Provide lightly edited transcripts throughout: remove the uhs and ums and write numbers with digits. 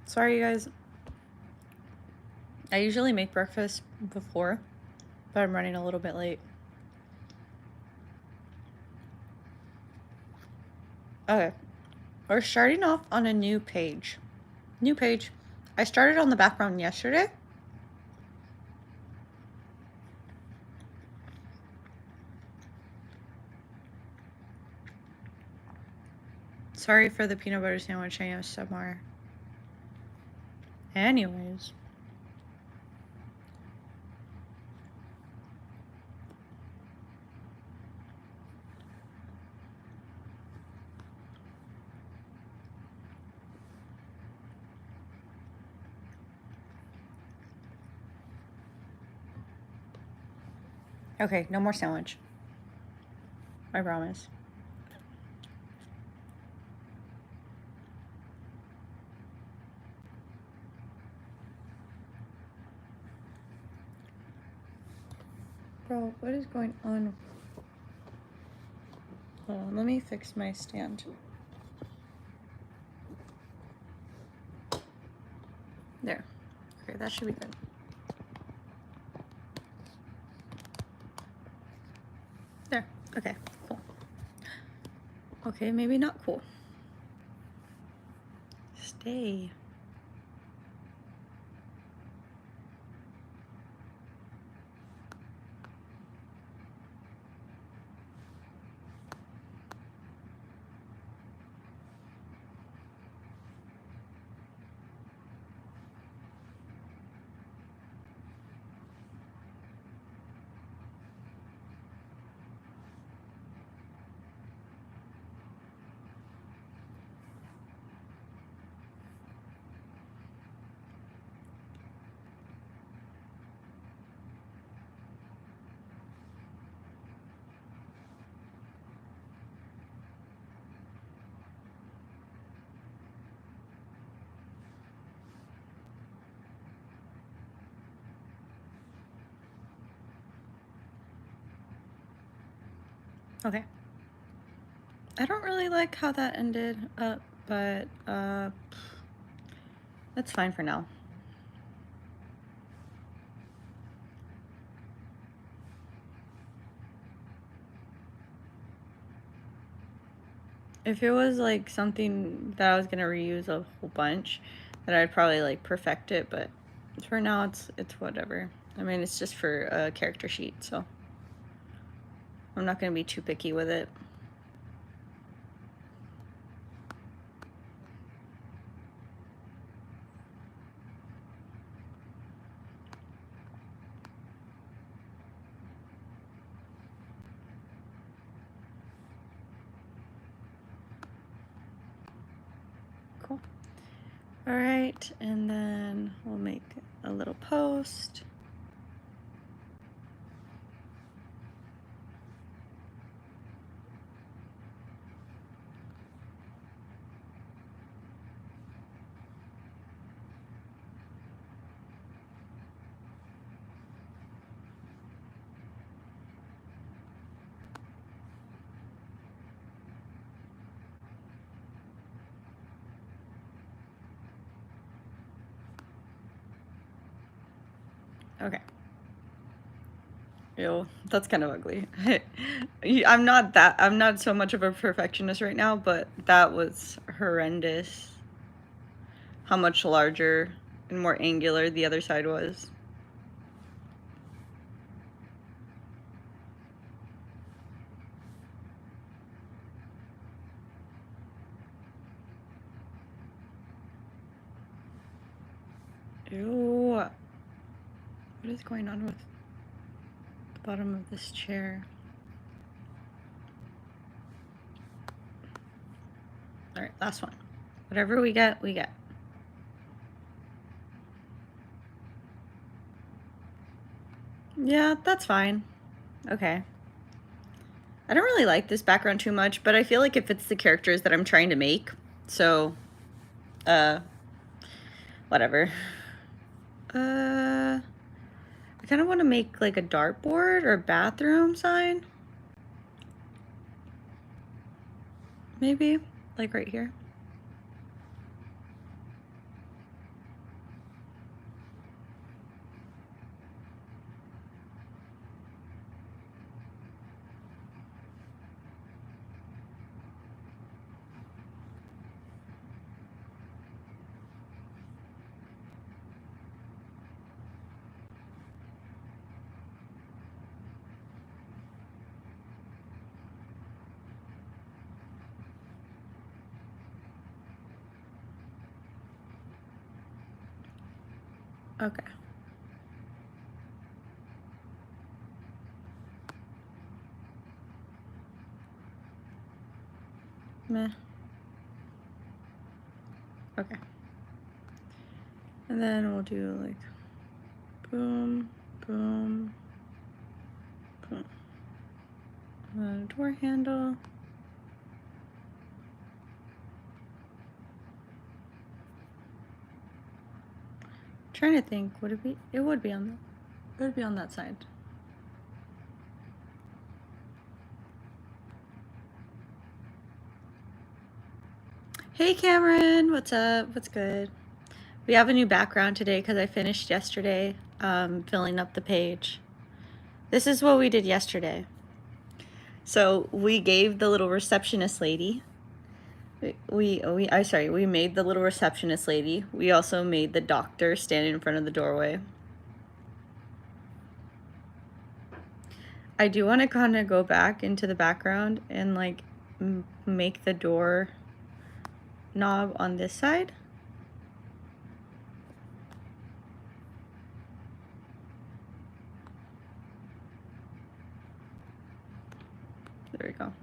Sorry, you guys. I usually make breakfast before, but I'm running a little bit late. Okay. We're starting off on a new page. New page. I started on the background yesterday. Sorry for the peanut butter sandwich I used somewhere. Anyways. Okay, no more sandwich. I promise. Bro, what is going on? Hold on, let me fix my stand. There. Okay, that should be good. There. Okay, cool. Okay, maybe not cool. Stay. Okay. I don't really like how that ended up, but that's fine for now. If it was like something that I was gonna reuse a whole bunch, then I'd probably like perfect it, but for now it's whatever. I mean, it's just for a character sheet, so I'm not gonna be too picky with it. Cool. All right, and then we'll make a little post. Okay. Ew, that's kind of ugly. I'm not so much of a perfectionist right now, but that was horrendous. How much larger and more angular the other side was. Ew. What is going on with the bottom of this chair? All right, last one. Whatever we get, we get. Yeah, that's fine. Okay. I don't really like this background too much, but I feel like it fits the characters that I'm trying to make. So, whatever. I kind of want to make like a dartboard or a bathroom sign. Maybe, like right here. Okay. Meh. Okay. And then we'll do like boom, boom, boom. And a door handle. Trying to think, would it be? It would be on the. It would be on that side. Hey Cameron, what's up? What's good? We have a new background today because I finished yesterday filling up the page. This is what we did yesterday. So we gave the little receptionist lady. We made the little receptionist lady. We also made the doctor stand in front of the doorway. I do want to kind of go back into the background and like make the door knob on this side. There we go.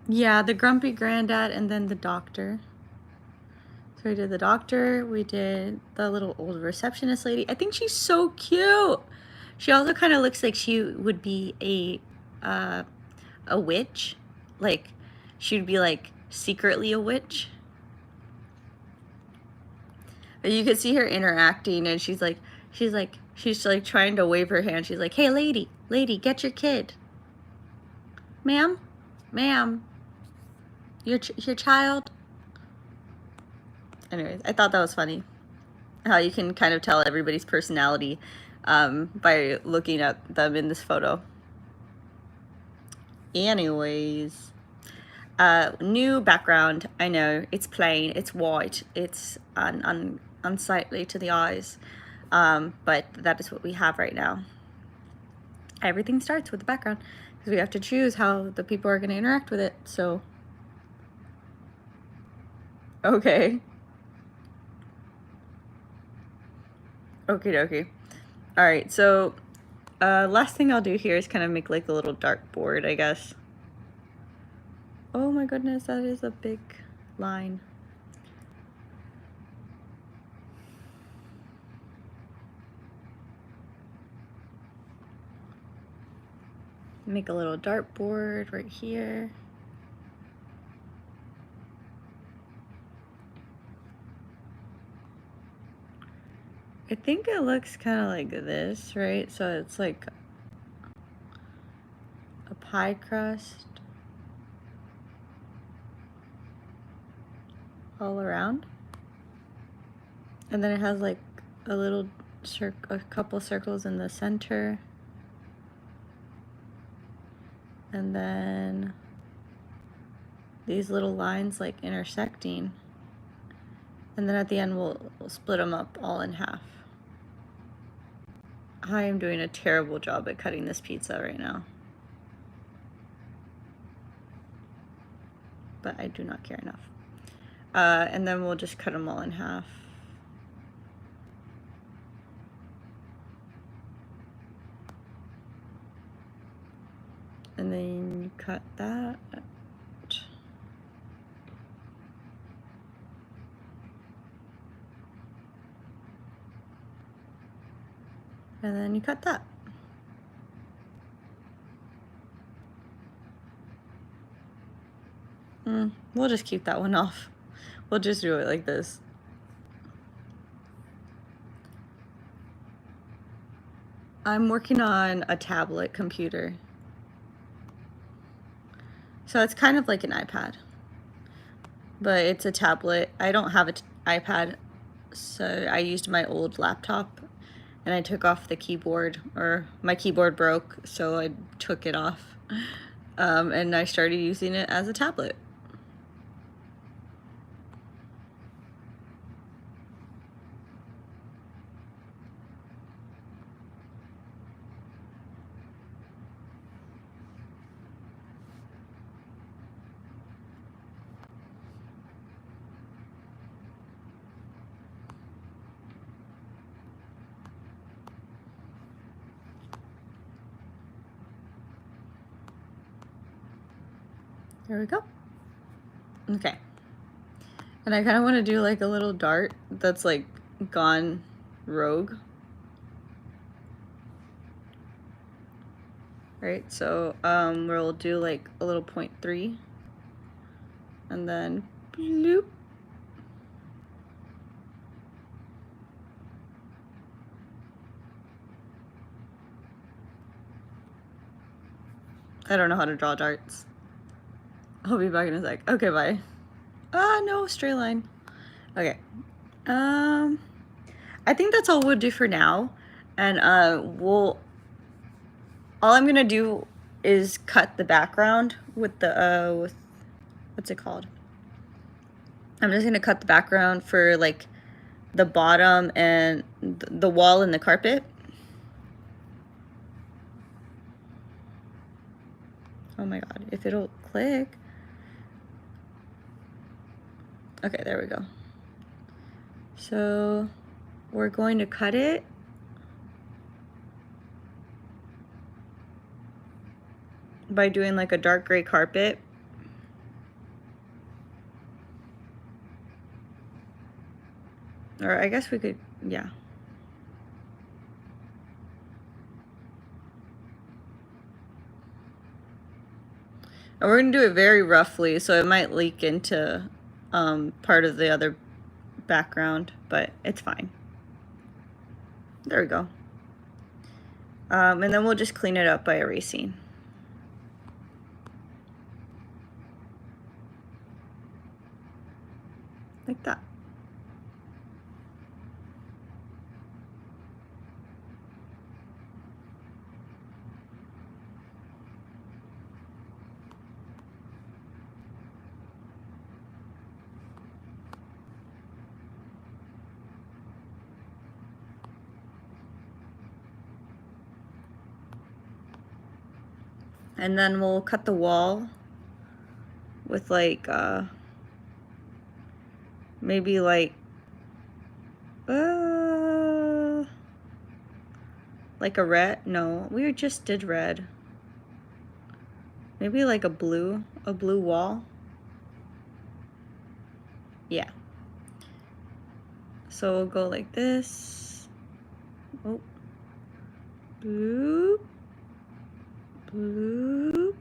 Yeah, the grumpy granddad and then the doctor. So we did the doctor, we did the little old receptionist lady. I think she's so cute. She also kind of looks like she would be a witch. Like she'd be like secretly a witch. And you could see her interacting and she's like trying to wave her hand. She's like, "Hey lady, get your kid." Ma'am? Ma'am. Your child? Anyways, I thought that was funny. How you can kind of tell everybody's personality by looking at them in this photo. Anyways, new background. I know it's plain, it's white, it's unsightly to the eyes, but that is what we have right now. Everything starts with the background because we have to choose how the people are going to interact with it. So, okay. Okie dokie. All right, so last thing I'll do here is kind of make like a little dartboard, I guess. Oh my goodness, that is a big line. Make a little dartboard right here. I think it looks kind of like this, right? So it's like a pie crust all around. And then it has like a couple circles in the center. And then these little lines like intersecting. And then at the end we'll split them up all in half. I am doing a terrible job at cutting this pizza right now. But I do not care enough. And then we'll just cut them all in half. And then you cut that. And then you cut that. We'll just keep that one off. We'll just do it like this. I'm working on a tablet computer. So it's kind of like an iPad, but it's a tablet. I don't have an iPad, so I used my old laptop and I took off the keyboard, or my keyboard broke, so I took it off. And I started using it as a tablet. There we go. Okay. And I kind of want to do like a little dart that's like gone rogue. Right, so we'll do like a little 0.3 and then bloop. I don't know how to draw darts. I'll be back in a sec. Okay, bye. No, straight line. Okay. I think that's all we'll do for now. And all I'm gonna do is cut the background with the with, what's it called? I'm just gonna cut the background for like the bottom and the wall and the carpet. Oh my god, if it'll click. Okay, there we go. So we're going to cut it. By doing like a dark gray carpet. Or I guess we could, yeah. And we're gonna do it very roughly, so it might leak into part of the other background, but it's fine. There we go. And then we'll just clean it up by erasing. Like that. And then we'll cut the wall with like maybe like a red. No, we just did red. Maybe like a blue wall. Yeah. So we'll go like this. Oh. Bloop. Bloop.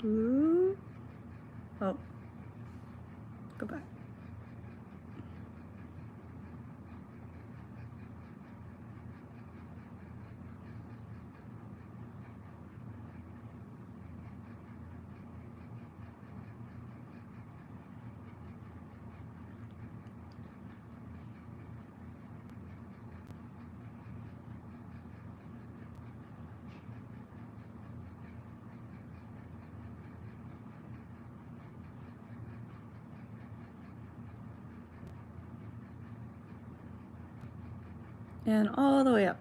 Bloop. Oh. Go back. And all the way up.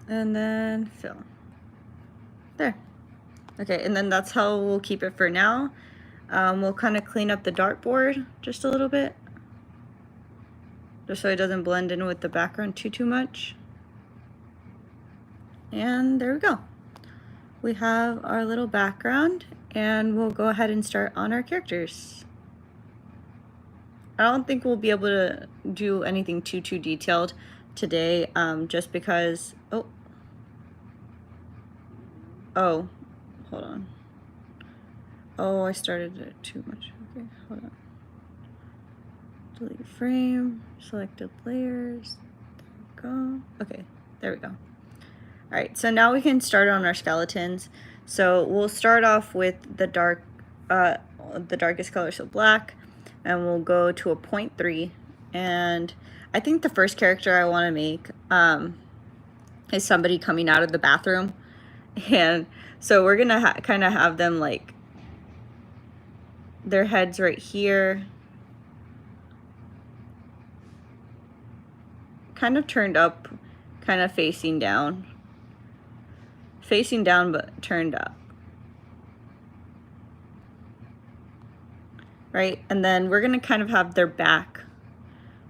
And then fill. There. Okay, and then that's how we'll keep it for now. We'll kind of clean up the dartboard just a little bit, just so it doesn't blend in with the background too much. And there we go. We have our little background, and we'll go ahead and start on our characters. I don't think we'll be able to do anything too detailed today, just because, oh, hold on. Oh, I started it too much. Okay, hold on. Delete frame, selected layers, there we go. Okay, there we go. All right, so now we can start on our skeletons. So we'll start off with the darkest color, so black, and we'll go to a 0.3. And I think the first character I want to make is somebody coming out of the bathroom. And so we're gonna kind of have them like their heads right here, kind of turned up, kind of facing down but turned up, right? And then we're gonna kind of have their back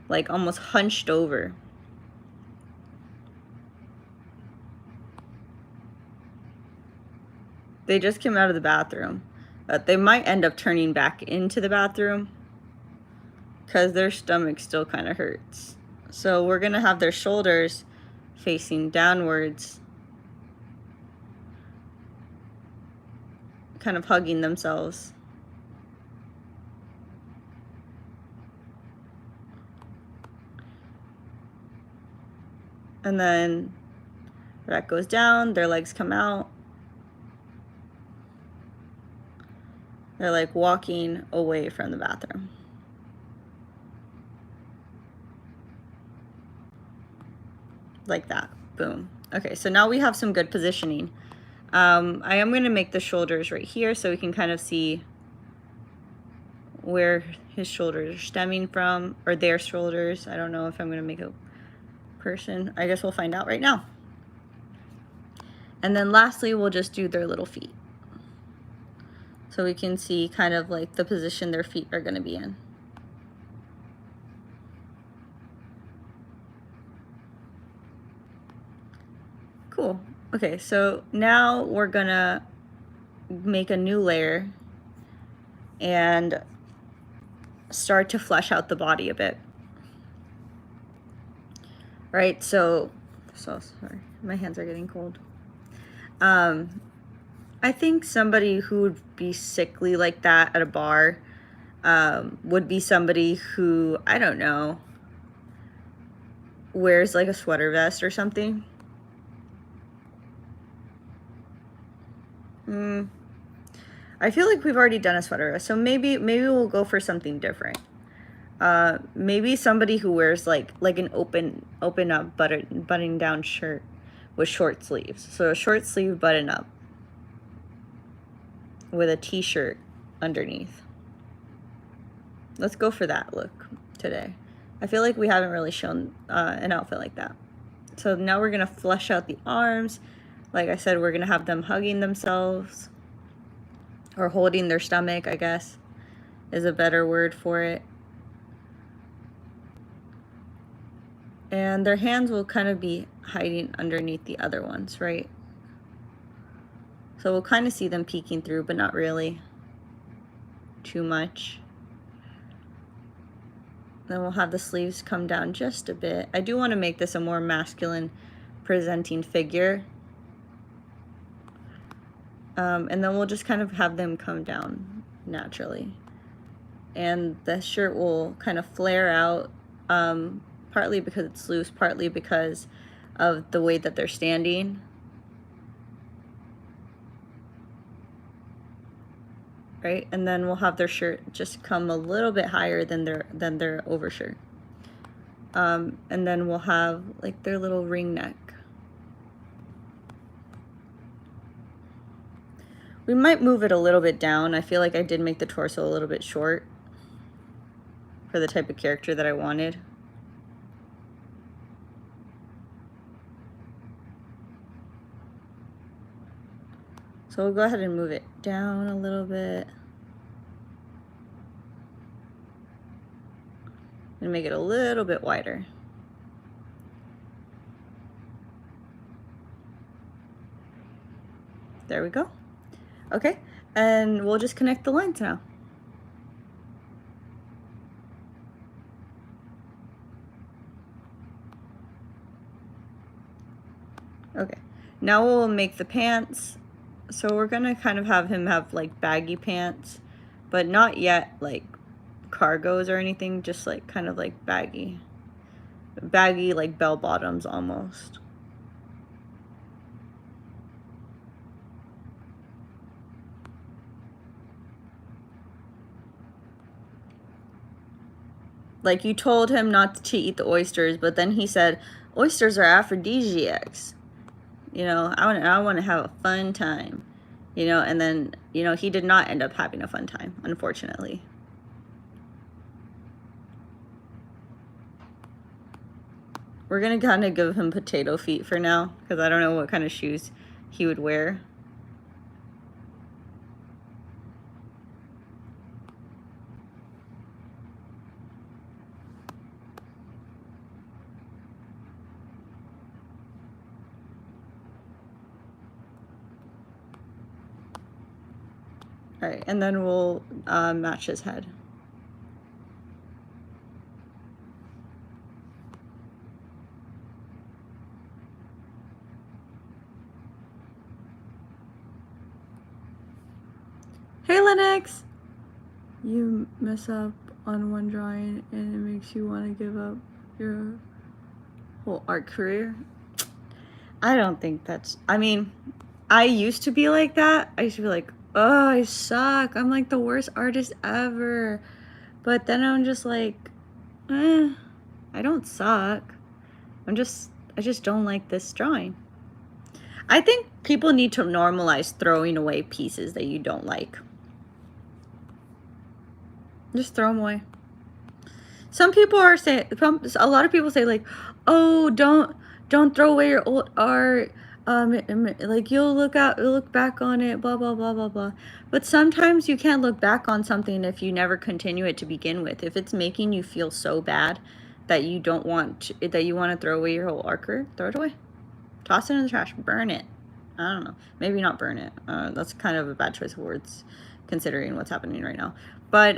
like almost hunched over. They just came out of the bathroom. They might end up turning back into the bathroom because their stomach still kind of hurts. So we're gonna have their shoulders facing downwards, kind of hugging themselves. And then that goes down, their legs come out. They're like walking away from the bathroom. Like that, boom. Okay, so now we have some good positioning. I am gonna make the shoulders right here so we can kind of see where his shoulders are stemming from, or their shoulders. I don't know if I'm gonna make a person. I guess we'll find out right now. And then lastly, we'll just do their little feet. So we can see kind of like the position their feet are gonna be in. Cool. Okay, so now we're gonna make a new layer and start to flesh out the body a bit. Right, so sorry, my hands are getting cold. I think somebody who would be sickly like that at a bar would be somebody who, I don't know, wears like a sweater vest or something. I feel like we've already done a sweater vest, so maybe we'll go for something different. Maybe somebody who wears like an open up button down shirt with short sleeves. So a short sleeve button up with a t-shirt underneath. Let's go for that look today. I feel like we haven't really shown an outfit like that. So now we're gonna flesh out the arms. Like I said, we're gonna have them hugging themselves or holding their stomach, I guess is a better word for it. And their hands will kind of be hiding underneath the other ones, right? So we'll kind of see them peeking through, but not really too much. Then we'll have the sleeves come down just a bit. I do want to make this a more masculine presenting figure. And then we'll just kind of have them come down naturally. And the shirt will kind of flare out, partly because it's loose, partly because of the way that they're standing. Right? And then we'll have their shirt just come a little bit higher than their overshirt. And then we'll have like their little ring neck. We might move it a little bit down. I feel like I did make the torso a little bit short for the type of character that I wanted. So we'll go ahead and move it down a little bit. And make it a little bit wider. There we go. Okay, and we'll just connect the lines now. Now we'll make the pants. So we're gonna kind of have him have like baggy pants, but not yet like cargos or anything, just like kind of like baggy like bell bottoms almost. Like, you told him not to eat the oysters, but then he said oysters are aphrodisiacs. You know, I want to have a fun time. You know, and then, you know, he did not end up having a fun time, unfortunately. We're going to kind of give him potato feet for now, because I don't know what kind of shoes he would wear. All right, and then we'll match his head. Hey, Lennox! You mess up on one drawing and it makes you want to give up your whole art career. I don't think that's... I mean, I used to be like that. I used to be like, oh, I suck. I'm like the worst artist ever. But then I'm just like, I don't suck. I just don't like this drawing. I think people need to normalize throwing away pieces that you don't like. Just throw them away. Some people are saying, a lot of people say like, oh, don't throw away your old art. Like you'll look back on it, blah, blah, blah, blah, blah. But sometimes you can't look back on something if you never continue it to begin with. If it's making you feel so bad that you don't want to, that you want to throw away your whole art career, throw it away. Toss it in the trash, burn it. I don't know. Maybe not burn it. That's kind of a bad choice of words considering what's happening right now. But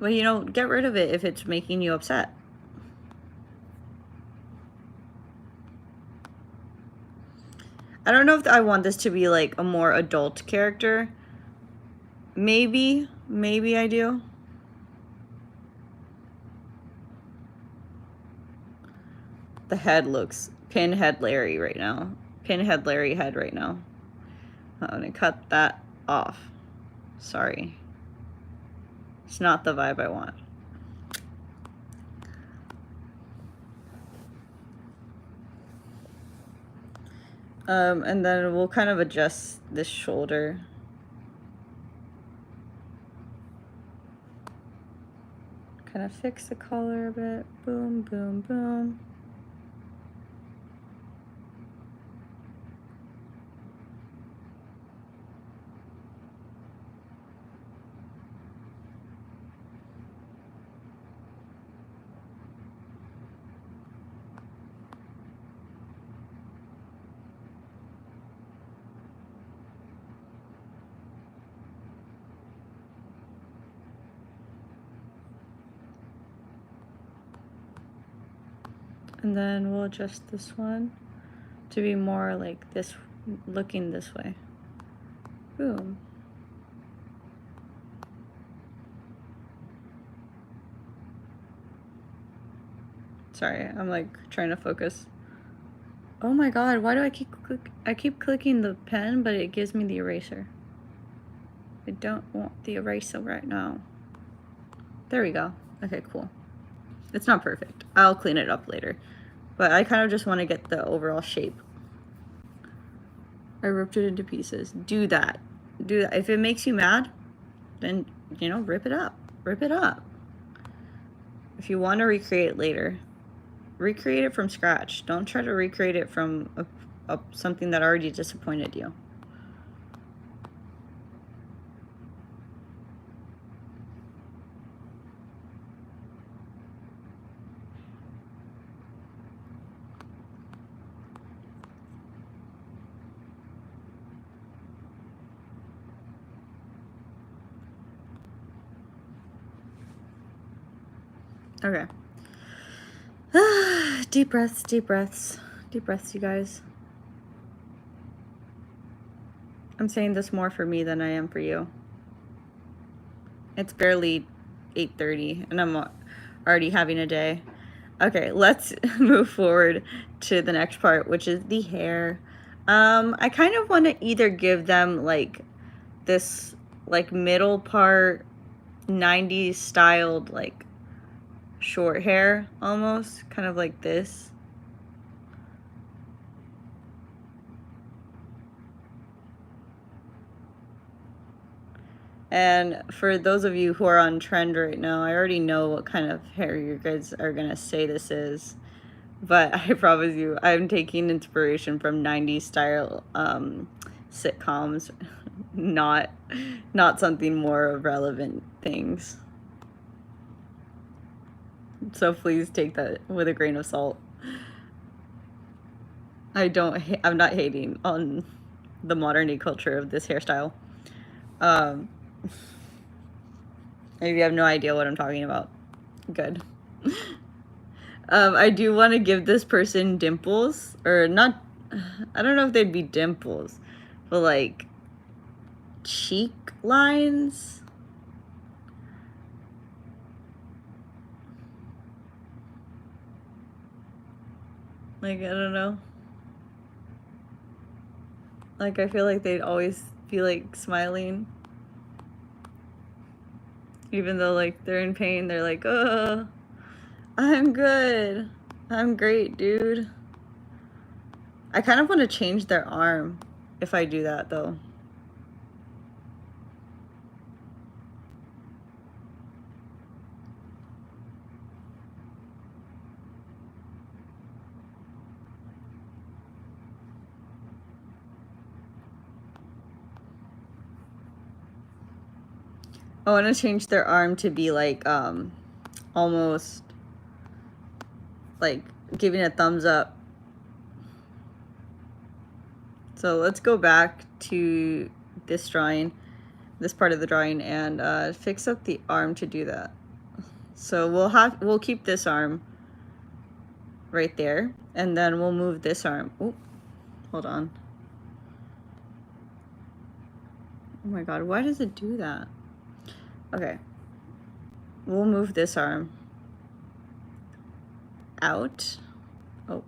you know, get rid of it if it's making you upset. I don't know if I want this to be like a more adult character. Maybe I do. The head looks Pinhead Larry right now. Pinhead Larry head right now. I'm gonna cut that off. Sorry. It's not the vibe I want. And then we'll kind of adjust this shoulder. Kind of fix the collar a bit. Boom, boom, boom. And then we'll adjust this one to be more like this, looking this way. Boom. Sorry, I'm like trying to focus. Oh my god, why do I keep clicking the pen, but it gives me the eraser. I don't want the eraser right now. There we go. Okay, cool. It's not perfect. I'll clean it up later. But I kind of just want to get the overall shape. I ripped it into pieces. Do that. Do that. If it makes you mad, then, you know, rip it up. Rip it up. If you want to recreate it later, recreate it from scratch. Don't try to recreate it from something that already disappointed you. Okay. Deep breaths, deep breaths, deep breaths, you guys. I'm saying this more for me than I am for you. It's barely 8:30 and I'm already having a day. Okay, let's move forward to the next part, which is the hair. I kind of want to either give them like this like middle part 90s styled like short hair almost, kind of like this. And for those of you who are on trend right now, I already know what kind of hair you guys are gonna say this is. But I promise you, I'm taking inspiration from 90s style sitcoms, not something more relevant things. So please take that with a grain of salt. I'm not hating on the modern day culture of this hairstyle. Maybe you have no idea what I'm talking about. Good. I do want to give this person dimples, or not, I don't know if they'd be dimples, but like cheek lines. Like, I don't know. Like, I feel like they'd always be like smiling. Even though like they're in pain, they're like, oh, I'm good. I'm great, dude. I kind of want to change their arm if I do that though. I want to change their arm to be like almost like giving a thumbs up. So let's go back to this drawing, this part of the drawing, and fix up the arm to do that. So we'll keep this arm right there, and then we'll move this arm. Oh, hold on. Oh my god, why does it do that? Okay. We'll move this arm out. Oh.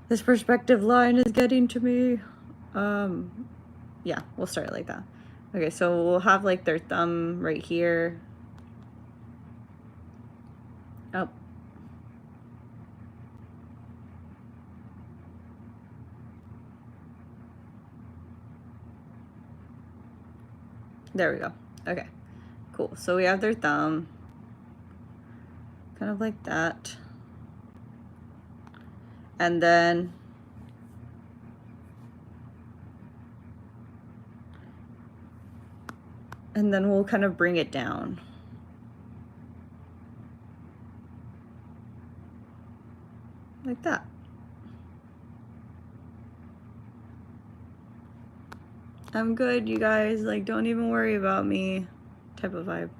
This perspective line is getting to me. Yeah, we'll start like that. Okay, so we'll have like their thumb right here. Oh. There we go. Okay, cool. So we have their thumb. Kind of like that. And then we'll kind of bring it down. Like that. I'm good, you guys. Like, don't even worry about me type of vibe.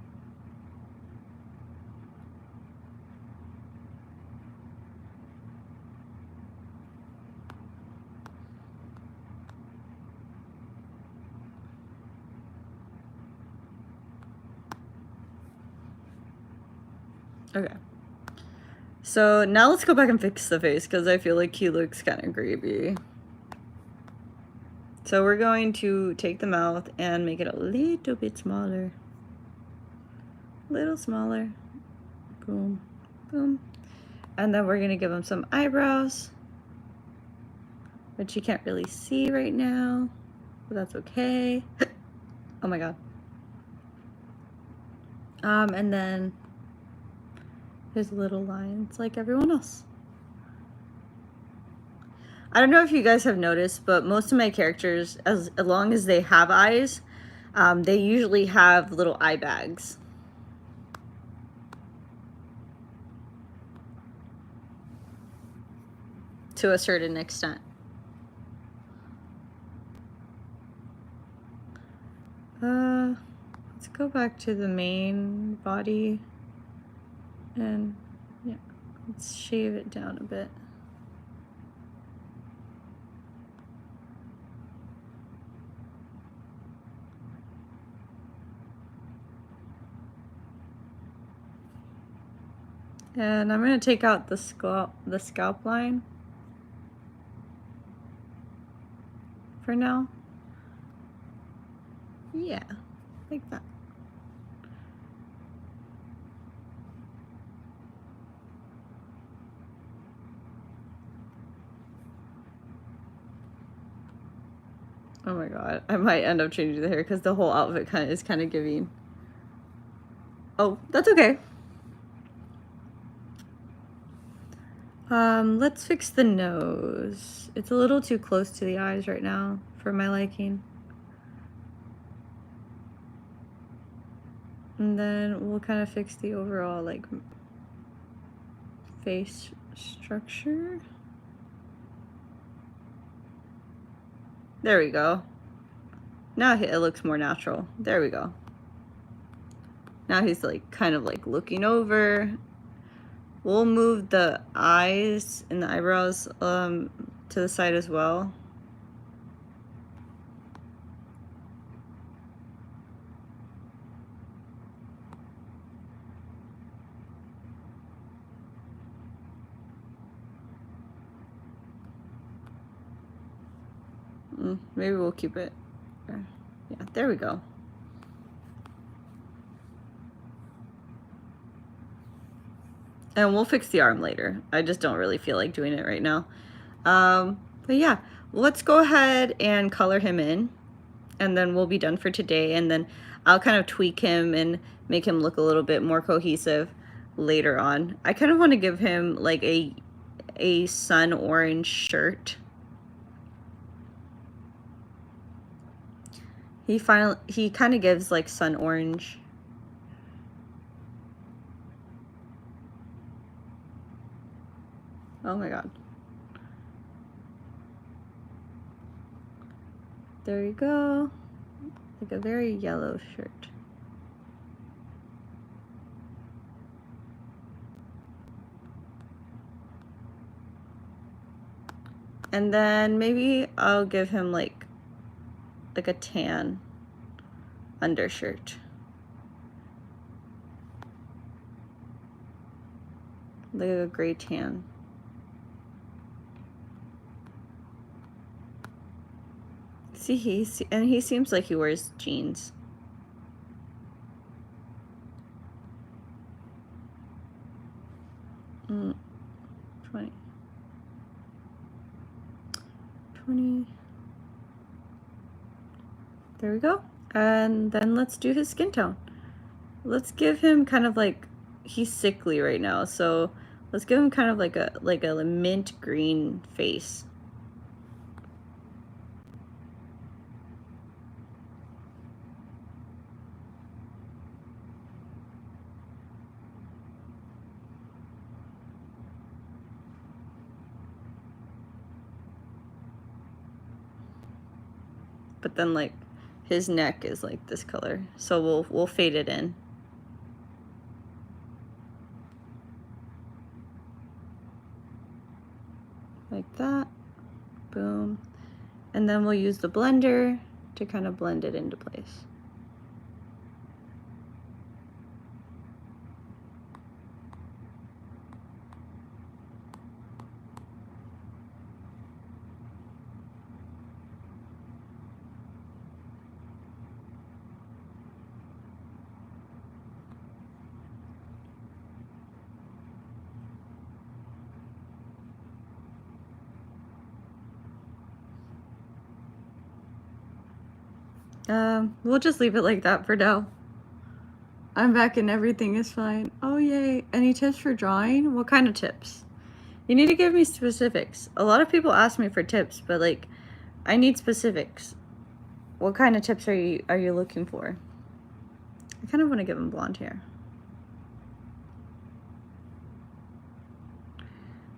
Okay. So now let's go back and fix the face because I feel like he looks kind of creepy. So we're going to take the mouth and make it a little bit smaller. A little smaller. Boom. Boom. And then we're going to give him some eyebrows, which you can't really see right now, but that's okay. Oh my god. And then his little lines like everyone else. I don't know if you guys have noticed, but most of my characters, as long as they have eyes, they usually have little eye bags. To a certain extent. Let's go back to the main body. And yeah, let's shave it down a bit. And I'm gonna take out the scalp line for now. Yeah, like that. Oh my god, I might end up changing the hair because the whole outfit is kind of giving. Oh, that's okay. Let's fix the nose. It's a little too close to the eyes right now for my liking. And then we'll kind of fix the overall, like, face structure. There we go. Now it looks more natural. There we go. Now he's like kind of like looking over. We'll move the eyes and the eyebrows to the side as well. Maybe we'll keep it. Yeah, there we go. And we'll fix the arm later. I just don't really feel like doing it right now. But yeah, let's go ahead and color him in, and then we'll be done for today. And then I'll kind of tweak him and make him look a little bit more cohesive later on. I kind of want to give him like a sun orange shirt. He kind of gives like sun orange. Oh my god. There you go. Like a very yellow shirt. And then maybe I'll give him like a tan undershirt. Like a gray tan. See, he seems like he wears jeans. Mm, 20. There we go. And then let's do his skin tone. Let's give him kind of like, he's sickly right now, so let's give him kind of like a mint green face. But then like his neck is like this color, so we'll fade it in. Like that. Boom. And then we'll use the blender to kind of blend it into place. We'll just leave it like that for now. I'm back and everything is fine. Oh, yay. Any tips for drawing? What kind of tips? You need to give me specifics. A lot of people ask me for tips, but like, I need specifics. What kind of tips are you looking for? I kind of want to give him blonde hair.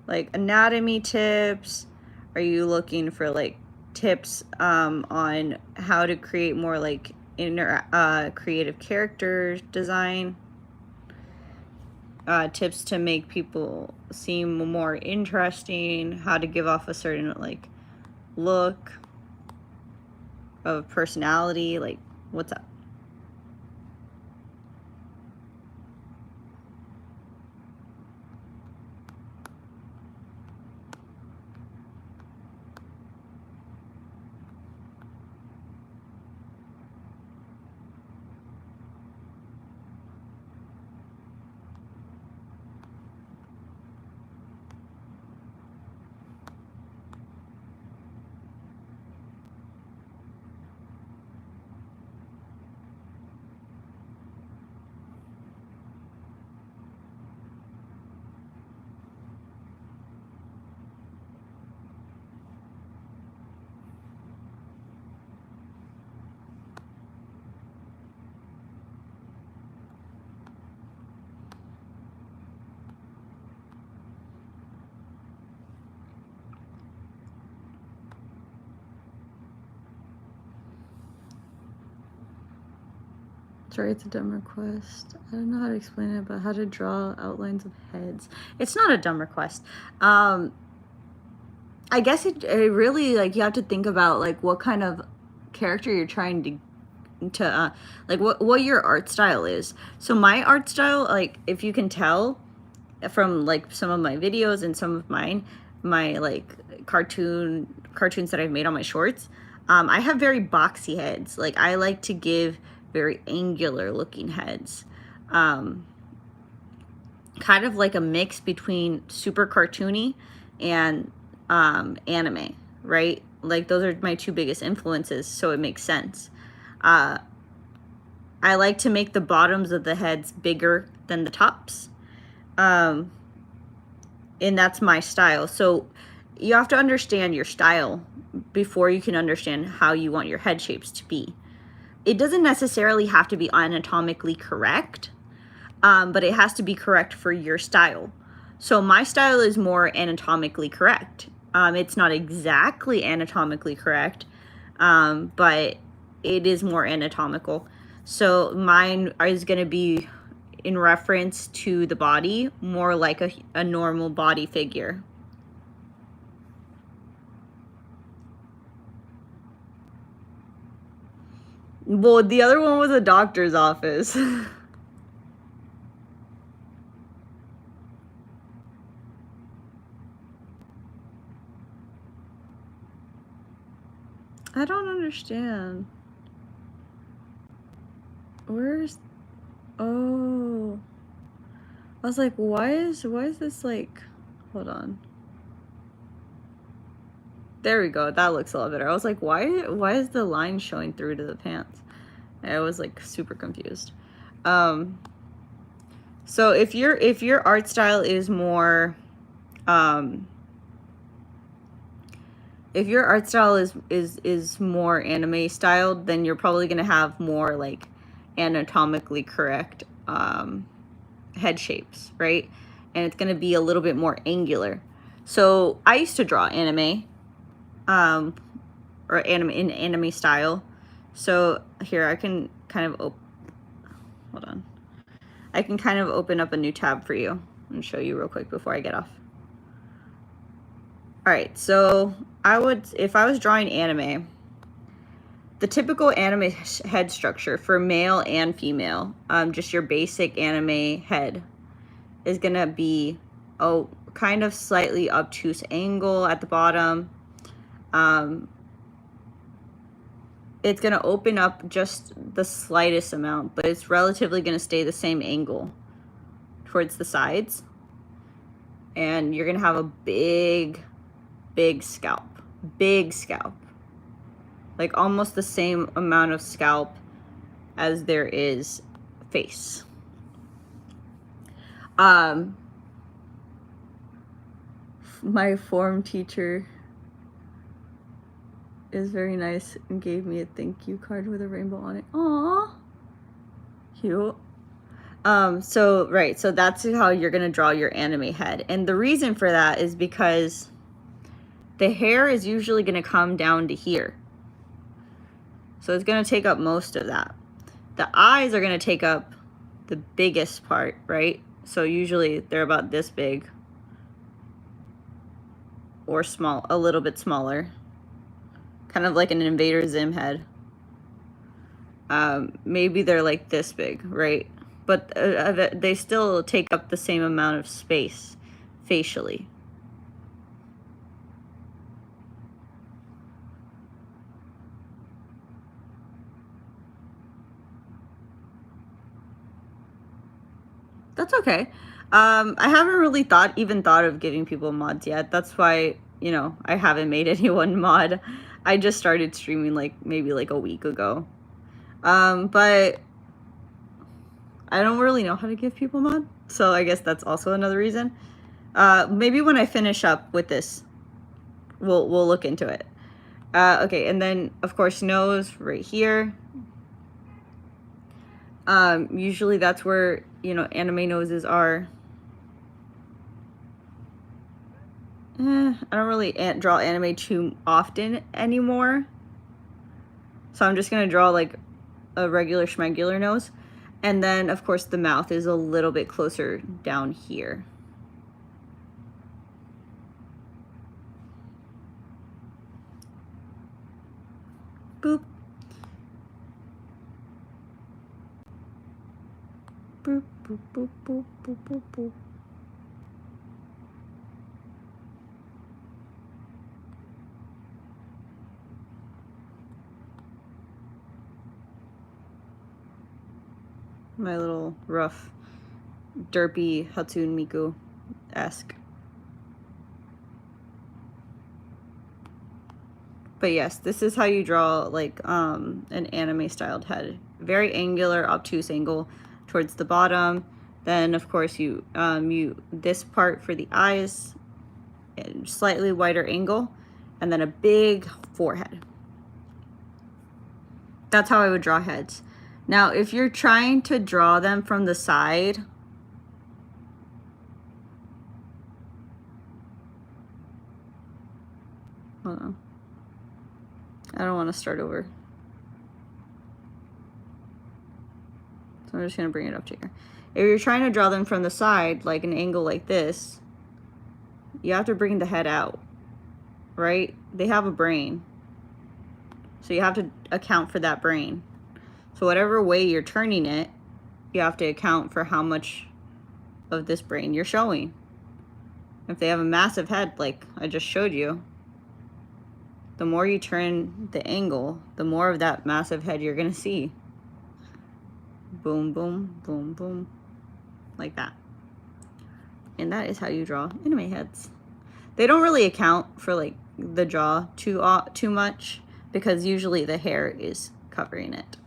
Like anatomy tips? Are you looking for like tips on how to create more like creative character design? Tips to make people seem more interesting, how to give off a certain like look of personality, like what's up? Sorry, it's a dumb request. I don't know how to explain it, but how to draw outlines of heads. It's not a dumb request. I guess it really, like, you have to think about, like, what kind of character you're trying to like, what your art style is. So my art style, like, if you can tell from, like, some of my videos and some of my like cartoons that I've made on my shorts, I have very boxy heads. Like, I like to give very angular looking heads, kind of like a mix between super cartoony and anime, right? Like, those are my two biggest influences, so it makes sense. I like to make the bottoms of the heads bigger than the tops, and that's my style. So you have to understand your style before you can understand how you want your head shapes to be. It doesn't necessarily have to be anatomically correct, but it has to be correct for your style. So my style is more anatomically correct. It's not exactly anatomically correct, but it is more anatomical. So mine is going to be in reference to the body, more like a normal body figure. Well, the other one was a doctor's office. I don't understand. Where's... Oh. I was like, why is this, like... Hold on. There we go. That looks a lot better. I was like, why is the line showing through to the pants? I was, like, super confused. So if your art style is more, if your art style is more anime styled, then you're probably gonna have more, like, anatomically correct head shapes, right? And it's gonna be a little bit more angular. So I used to draw anime, or anime style. So here I can kind of hold on. I can kind of open up a new tab for you and show you real quick before I get off. All right, so if I was drawing anime, the typical anime head structure for male and female, just your basic anime head, is gonna be a kind of slightly obtuse angle at the bottom. It's gonna open up just the slightest amount, but it's relatively gonna stay the same angle towards the sides. And you're gonna have a big scalp. Big scalp. Like almost the same amount of scalp as there is face. My form teacher is very nice and gave me a thank you card with a rainbow on it. Aww. Cute. So that's how you're gonna draw your anime head. And the reason for that is because the hair is usually gonna come down to here. So it's gonna take up most of that. The eyes are gonna take up the biggest part, right? So usually they're about this big, or small, a little bit smaller. Kind of like an Invader Zim head. Maybe they're like this big, right? But they still take up the same amount of space facially. That's okay. I haven't really even thought of giving people mods yet. That's why, you know, I haven't made anyone mod. I just started streaming maybe a week ago. But I don't really know how to give people mod, so I guess that's also another reason. Maybe when I finish up with this, we'll look into it. Okay, and then of course nose right here. Usually that's where, you know, anime noses are. I don't really draw anime too often anymore. So I'm just gonna draw like a regular schmegular nose. And then, of course, the mouth is a little bit closer down here. Boop. Boop, boop, boop, boop, boop, boop, boop. My little rough, derpy Hatsune Miku-esque. But yes, this is how you draw like an anime styled head. Very angular, obtuse angle towards the bottom. Then of course you this part for the eyes, slightly wider angle, and then a big forehead. That's how I would draw heads. Now, if you're trying to draw them from the side, hold on. I don't want to start over. So I'm just going to bring it up to here. If you're trying to draw them from the side, like an angle like this, you have to bring the head out, right? They have a brain. So you have to account for that brain. So whatever way you're turning it, you have to account for how much of this brain you're showing. If they have a massive head, like I just showed you, the more you turn the angle, the more of that massive head you're gonna see. Boom, boom, boom, boom, like that. And that is how you draw anime heads. They don't really account for like the jaw too much, because usually the hair is covering it.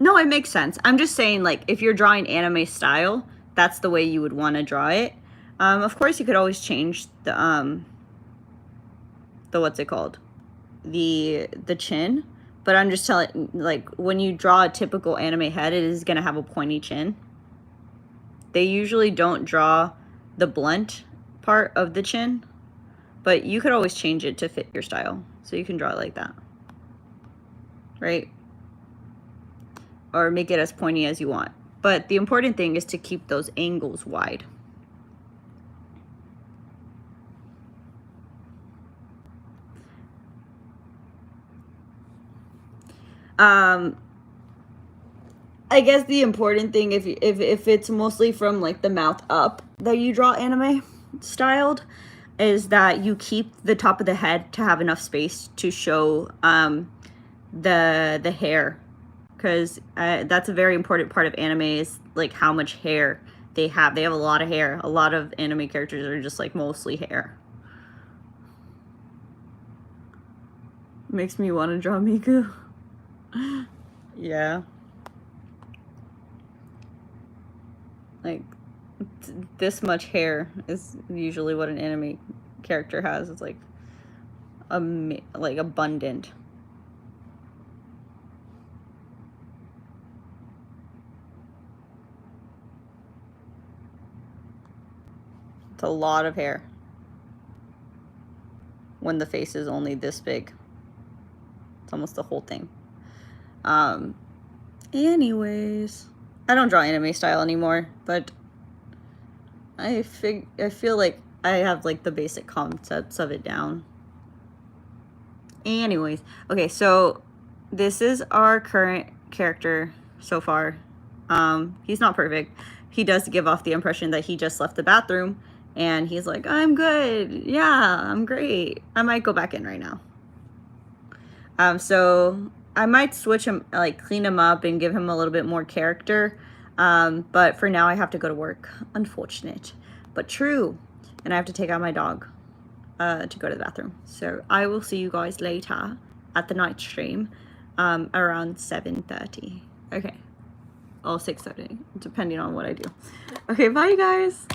No, it makes sense. I'm just saying, like, if you're drawing anime style, that's the way you would want to draw it. Of course, you could always change the what's it called? The chin. But I'm just telling, like, when you draw a typical anime head, it is going to have a pointy chin. They usually don't draw the blunt part of the chin, but you could always change it to fit your style. So you can draw it like that, right? Or make it as pointy as you want. But the important thing is to keep those angles wide. I guess the important thing, if it's mostly from like the mouth up that you draw anime styled, is that you keep the top of the head to have enough space to show the hair, because that's a very important part of anime, is like how much hair they have. They have a lot of hair. A lot of anime characters are just like mostly hair. Makes me want to draw Miku. Yeah. Like, this much hair is usually what an anime character has. It's like abundant. It's a lot of hair when the face is only this big. It's almost the whole thing. Anyways, I don't draw anime style anymore, but I feel like I have like the basic concepts of it down. Anyways, okay, so this is our current character so far. He's not perfect. He does give off the impression that he just left the bathroom and he's like, I'm good. Yeah, I'm great. I might go back in right now. So I might switch him, like clean him up and give him a little bit more character. But for now I have to go to work. Unfortunate, but true. And I have to take out my dog to go to the bathroom. So I will see you guys later at the night stream around 7:30. Okay. Or 6:30, depending on what I do. Okay, bye guys.